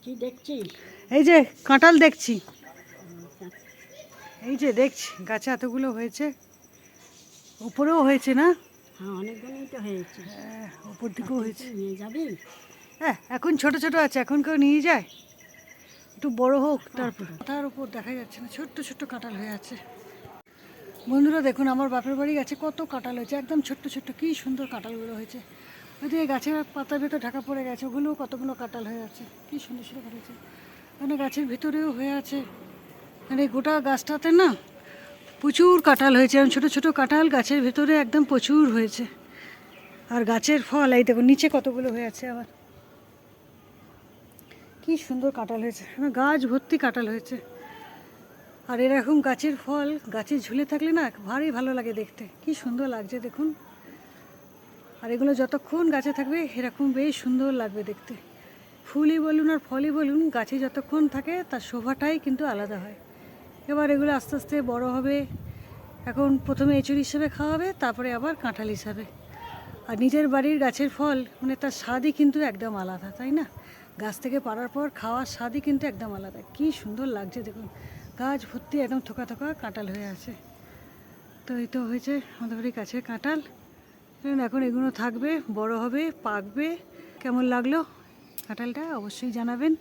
কি দেখছিস? এই যে কাঁঠাল দেখছি, এই যে দেখছি গাছে এতগুলো হয়েছে, উপরেও হয়েছে না? হ্যাঁ, অনেকগুলোই তো হয়েছে। হ্যাঁ, উপর দিকেও হয়েছে। নিয়ে যাবি? হ্যাঁ, এখন ছোট ছোট আছে, এখন কেউ নিয়ে যায়? একটু বড় হোক তারপর। তার উপর দেখা যাচ্ছে না, ছোট্ট ছোট্ট কাঁঠাল হয়ে আছে। বন্ধুরা দেখুন, আমার বাপের বাড়ি গাছে কত কাঁঠাল হয়েছে, একদম ছোট্ট ছোট্ট, কী সুন্দর কাঁঠালগুলো হয়েছে। ওইদিকে গাছের পাতার ভেতর ঢাকা পড়ে গেছে, ওগুলোও কতগুলো কাঁঠাল হয়ে আছে, কী সুন্দর সুন্দর হয়েছে। মানে গাছের ভিতরেও হয়ে আছে, মানে গোটা গাছটাতে না প্রচুর কাঁঠাল হয়েছে, এবং ছোটো ছোটো কাঁঠাল গাছের ভেতরে একদম প্রচুর হয়েছে। আর গাছের ফল এই দেখুন নিচে কতগুলো হয়ে আছে আবার, কি সুন্দর কাঁঠাল হয়েছে, গাছ ভর্তি কাঁঠাল হয়েছে। আর এরকম গাছের ফল গাছে ঝুলে থাকলে না ভারী ভালো লাগে দেখতে, কি সুন্দর লাগছে দেখুন। আর এগুলো যতক্ষণ গাছে থাকবে এরকম বেশ সুন্দর লাগবে দেখতে। ফুলই বলুন আর ফলই বলুন, গাছে যতক্ষণ থাকে তার শোভাটাই কিন্তু আলাদা হয়। এবার এগুলো আস্তে আস্তে বড় হবে, এখন প্রথমে এঁচুড় হিসাবে খাওয়া হবে, তারপরে আবার কাঁঠাল হিসাবে। আর নিজের বাড়ির গাছের ফল মানে তার স্বাদই কিন্তু একদম আলাদা, তাই না? গাছ থেকে পাড়ার পর খাওয়ার স্বাদই কিন্তু একদম আলাদা। কি সুন্দর লাগছে দেখুন, গাছ ভর্তি একদম থোকা থোকা কাঁঠাল হয়ে আছে। তো এই তো হয়েছে আমাদের বাড়ির গাছের কাঁঠাল। এখন এগুলো থাকবে, বড় হবে, পাকবে। কেমন লাগলো কাঁঠালটা অবশ্যই জানাবেন।